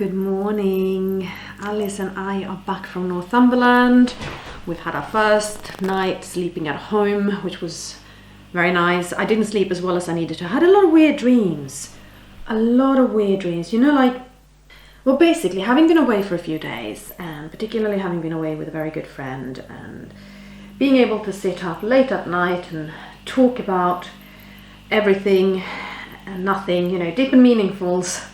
Good morning. Alice and I are back from Northumberland. We've had our first night sleeping at home, which was very nice. I didn't sleep as well as I needed to. I had a lot of weird dreams. A lot of weird dreams. You know, like, well, basically, having been away for a few days, and particularly having been away with a very good friend, and being able to sit up late at night and talk about everything and nothing, you know, deep and meaningfuls.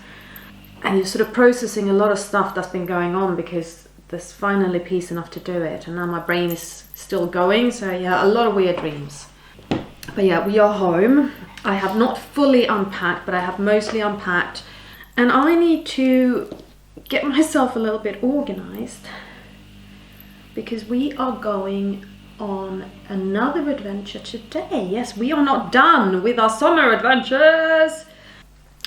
And you're sort of processing a lot of stuff that's been going on because there's finally peace enough to do it. And now my brain is still going. So yeah, a lot of weird dreams. But yeah, we are home. I have not fully unpacked, but I have mostly unpacked. And I need to get myself a little bit organized because we are going on another adventure today. Yes, we are not done with our summer adventures.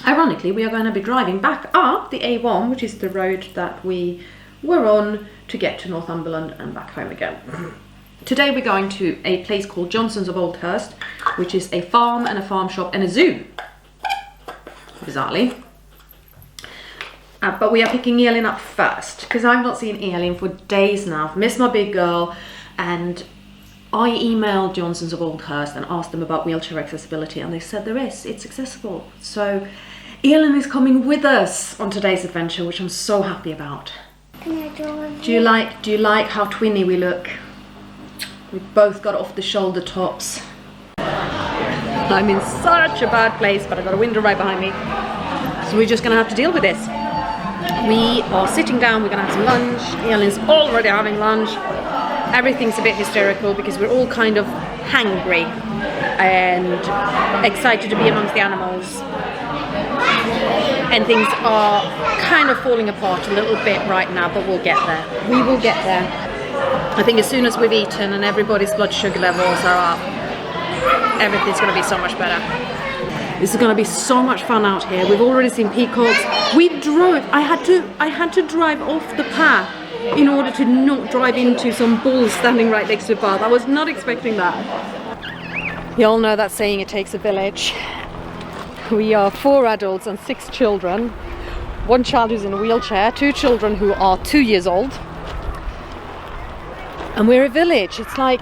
Ironically, we are going to be driving back up the A1, which is the road that we were on to get to Northumberland and back home again. Today we're going to a place called Johnson's of Oldhurst, which is a farm and a farm shop and a zoo, bizarrely. But we are picking Elin up first, because I've not seen Elin for days now. I've missed my big girl, and I emailed Johnson's of Oldhurst and asked them about wheelchair accessibility, and they said there is, it's accessible. So Elin is coming with us on today's adventure, which I'm so happy about. Can I draw Do you like how twinny we look? We've both got off the shoulder tops. I'm in such a bad place, but I've got a window right behind me. So we're just gonna have to deal with this. We are sitting down, we're gonna have some lunch. Elin's already having lunch. Everything's a bit hysterical because we're all kind of hangry and excited to be amongst the animals. And things are kind of falling apart a little bit right now, but we'll get there. We will get there. I think as soon as we've eaten and everybody's blood sugar levels are up, everything's going to be so much better. This is going to be so much fun out here. We've already seen peacocks. We drove. I had to drive off the path in order to not drive into some bulls standing right next to the path. I was not expecting that. You all know that saying, it takes a village. We are 4 adults and 6 children. 1 child who's in a wheelchair, 2 children who are 2 years old. And we're a village. It's like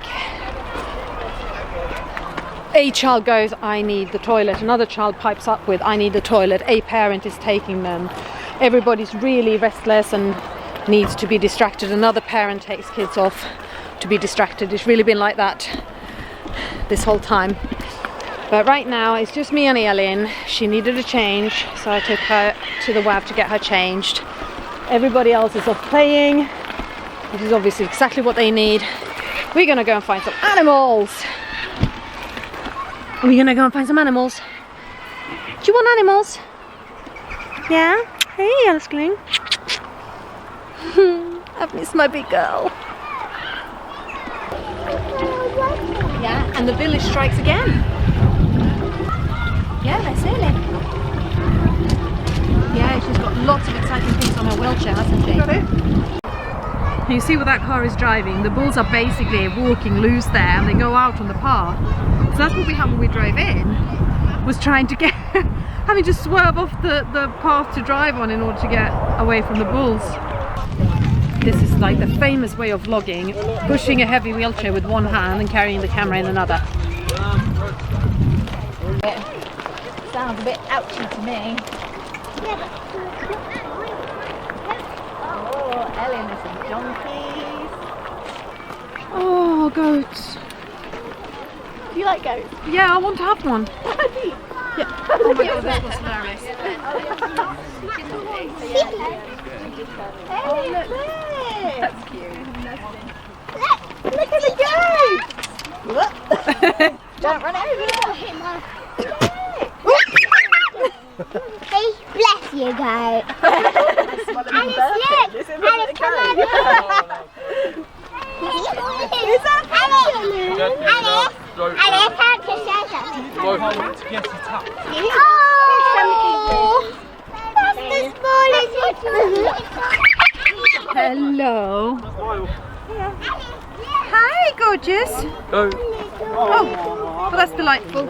a child goes, I need the toilet. Another child pipes up with, I need the toilet. A parent is taking them. Everybody's really restless and needs to be distracted. Another parent takes kids off to be distracted. It's really been like that this whole time. But right now it's just me and Elin. She needed a change, so I took her to the WAV to get her changed. Everybody else is off playing, which is obviously exactly what they need. We're gonna go and find some animals. We're gonna go and find some animals. Do you want animals? Yeah? Hey, älskling. I've missed my big girl. Yeah, and the village strikes again. Yeah, that's Elin. Yeah, she's got lots of exciting things on her wheelchair, hasn't she? You see what that car is driving? The bulls are basically walking loose there and they go out on the path. So that's what we had when we drove in, was trying to get, having to swerve off the path to drive on in order to get away from the bulls. This is like the famous way of vlogging, pushing a heavy wheelchair with one hand and carrying the camera in another. Sounds a bit ouchy to me. Oh, Elin is some donkeys. Oh, goats. Do you like goats? Yeah, I want to have one. Yeah. Oh my god, this was hilarious. Oh, look. That's cute. Look at the goat! Don't run over. Hey, bless you, goat. Alice, look! Alice, come on! Is that Alice? Alice, how to say that? Oh! That's the smallest one. Hello. Hi, gorgeous. Oh, well, that's delightful.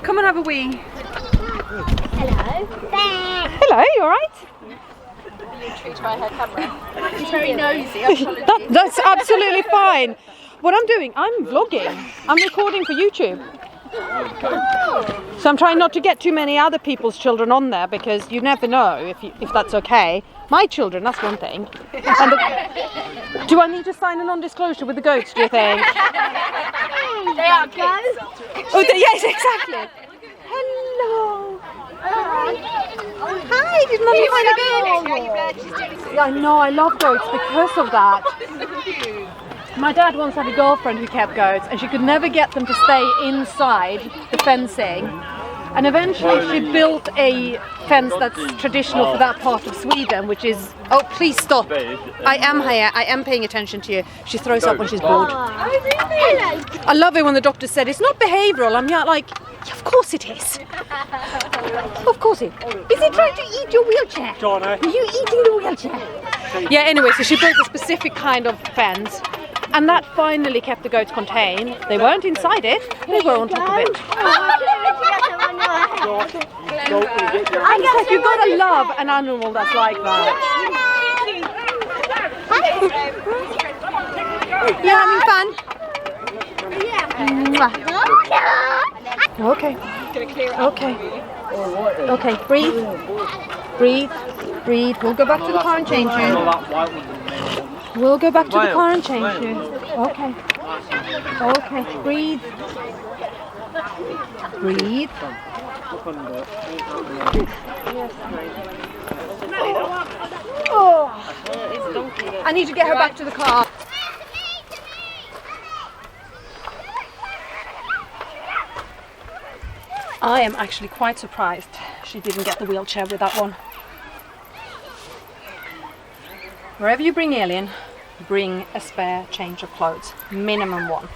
Come and have a wee. Hello. Hello, you alright? Try her camera. She's very nosy. That's absolutely fine. What I'm doing, I'm vlogging. I'm recording for YouTube. So I'm trying not to get too many other people's children on there because you never know if that's okay. My children, that's one thing. And do I need to sign a non-disclosure with the goats, do you think? They are goats. Oh, yes, exactly. Hello. Hi, did not you find a goat? Yeah, I know, I love goats because of that. My dad once had a girlfriend who kept goats and she could never get them to stay inside the fencing. And eventually she built a fence that's traditional for that part of Sweden, which is... Oh, please stop. I am here. I am paying attention to you. She throws up when she's bored. Oh, really? I love it when the doctor said it's not behavioural. I'm like, yeah, of course it is. Of course it is. Is he trying to eat your wheelchair? Are you eating the wheelchair? Yeah, anyway, so she built a specific kind of fence. And that finally kept the goats contained. They weren't inside it, they were on top of it. I guess you've got to love an animal that's like that. You having fun? Okay. Okay, breathe. We'll go back to the car and change you. We'll go back to the car and change you. Okay. Okay, breathe. Oh. I need to get her back to the car. I am actually quite surprised she didn't get the wheelchair with that one. Wherever you bring Elin, bring a spare change of clothes, minimum one.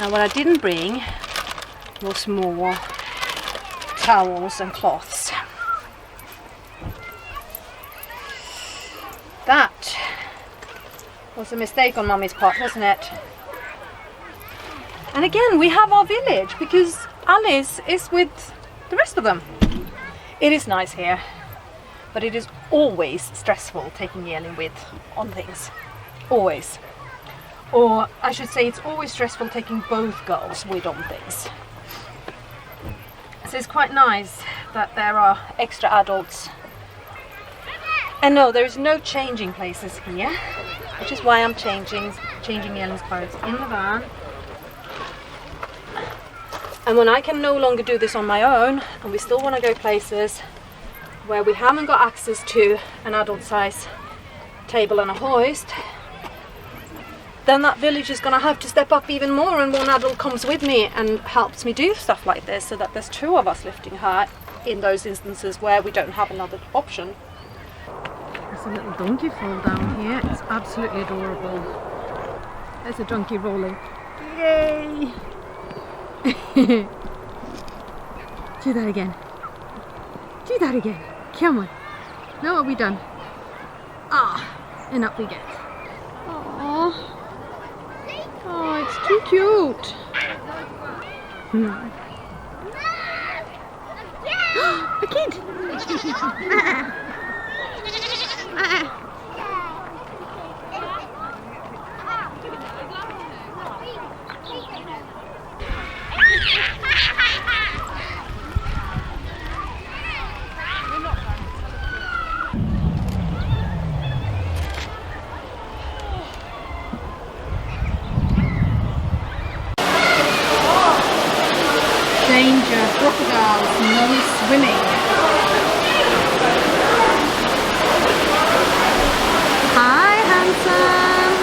Now what I didn't bring was more towels and cloths. That was a mistake on Mummy's part, wasn't it? And again, we have our village because Alice is with the rest of them. It is nice here. But it is always stressful taking Elin with on things. Always. Or I should say it's always stressful taking both girls with on things. So it's quite nice that there are extra adults. And no, there is no changing places here. Which is why I'm changing Elin's clothes in the van. And when I can no longer do this on my own, and we still want to go places where we haven't got access to an adult size table and a hoist, then that village is going to have to step up even more, and one adult comes with me and helps me do stuff like this, so that there's two of us lifting her in those instances where we don't have another option. There's a little donkey fall down here. It's absolutely adorable. There's a donkey rolling. Yay! Do that again. Do that again. Come on. Now what have we done? Ah, and up we get. Aww. Oh, it's too cute. A kid. Danger, crocodiles, no swimming. Hi, handsome.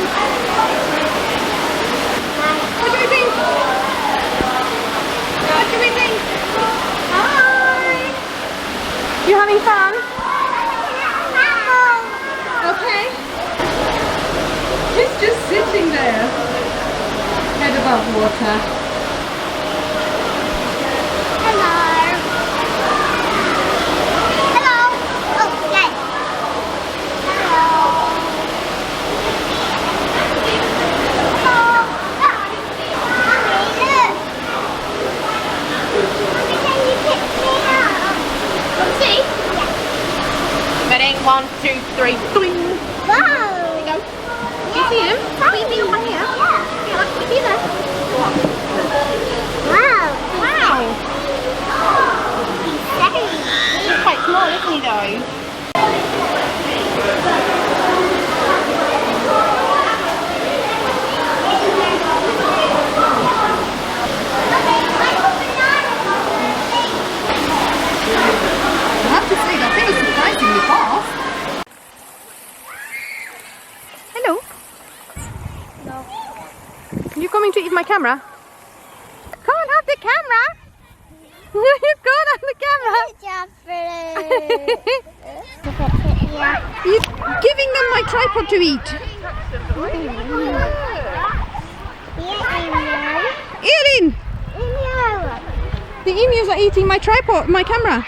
What do we think? What do we think? Hi. You having fun? Okay. He's just sitting there, head above water. Can you pick 1, 2, 3, doing. Wow. There you go. Do you see him? Can you see him right here? Yeah, can you see that? Wow. Wow. He's very He's quite small, isn't he though? I have to say that thing is surprisingly fast. Hello. No. You coming to eat my camera? Can't have the camera. You can't have the camera. Good job, Philip. Yeah. You're giving them my tripod to eat. Elin! The emus are eating my tripod, my camera.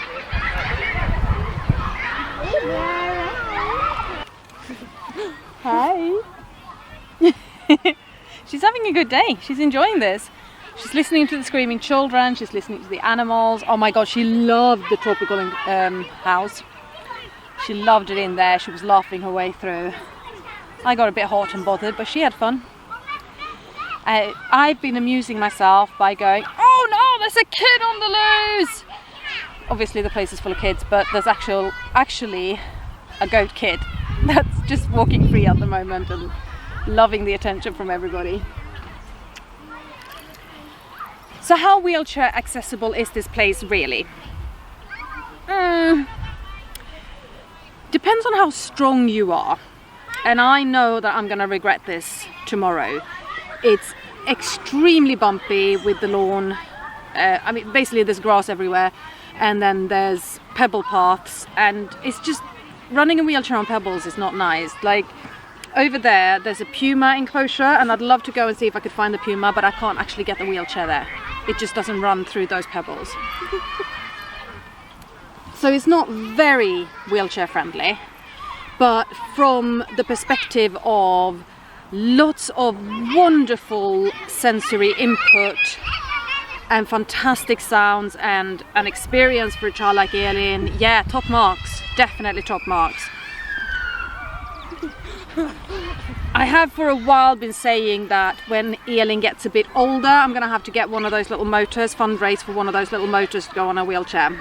Hi. She's having a good day. She's enjoying this. She's listening to the screaming children. She's listening to the animals. Oh my god, she loved the tropical house. She loved it in there. She was laughing her way through. I got a bit hot and bothered, but she had fun. I've been amusing myself by going, oh no, there's a kid on the loose! Obviously the place is full of kids, but there's actually a goat kid that's just walking free at the moment and loving the attention from everybody. So how wheelchair accessible is this place really? Depends on how strong you are. And I know that I'm gonna regret this tomorrow. It's extremely bumpy with the lawn. I mean, basically there's grass everywhere, and then there's pebble paths, and it's just running a wheelchair on pebbles is not nice. Like over there's a puma enclosure, and I'd love to go and see if I could find the puma, but I can't actually get the wheelchair there. It just doesn't run through those pebbles. So it's not very wheelchair friendly, but from the perspective of lots of wonderful sensory input and fantastic sounds and an experience for a child like Elin, yeah, top marks, definitely top marks. I have for a while been saying that when Elin gets a bit older, I'm gonna have to get one of those little motors, fundraise for one of those little motors to go on a wheelchair.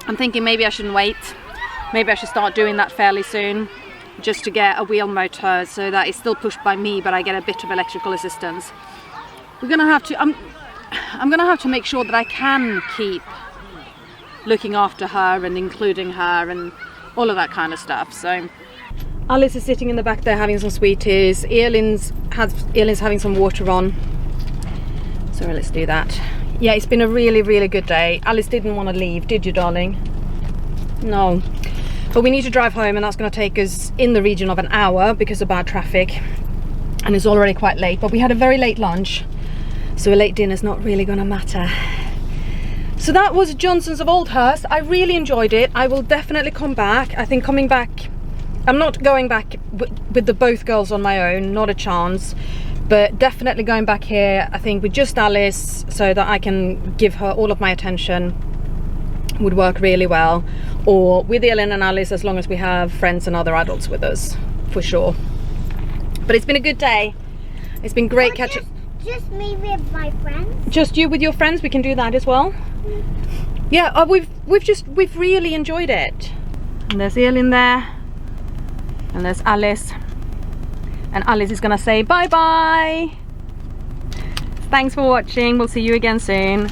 I'm thinking maybe I shouldn't wait. Maybe I should start doing that fairly soon, just to get a wheel motor so that it's still pushed by me, but I get a bit of electrical assistance. We're gonna have to, I'm gonna have to make sure that I can keep looking after her and including her and all of that kind of stuff. So Alice is sitting in the back there having some sweeties. Elin's having some water on. So let's do that. Yeah, it's been a really, really good day. Alice didn't want to leave, did you, darling? No. But we need to drive home, and that's going to take us in the region of an hour because of bad traffic. And it's already quite late, but we had a very late lunch, so a late dinner's not really going to matter. So that was Johnson's of Oldhurst. I really enjoyed it. I will definitely come back. I think coming back, I'm not going back with the both girls on my own, not a chance. But definitely going back here, I think with just Alice, so that I can give her all of my attention, would work really well. Or with Elin and Alice, as long as we have friends and other adults with us, for sure. But it's been a good day. It's been great catching. Just me with my friends. Just you with your friends, we can do that as well. Yeah, we've really enjoyed it. And there's Elin there, and there's Alice. And Alice is gonna say bye bye. Thanks for watching. We'll see you again soon.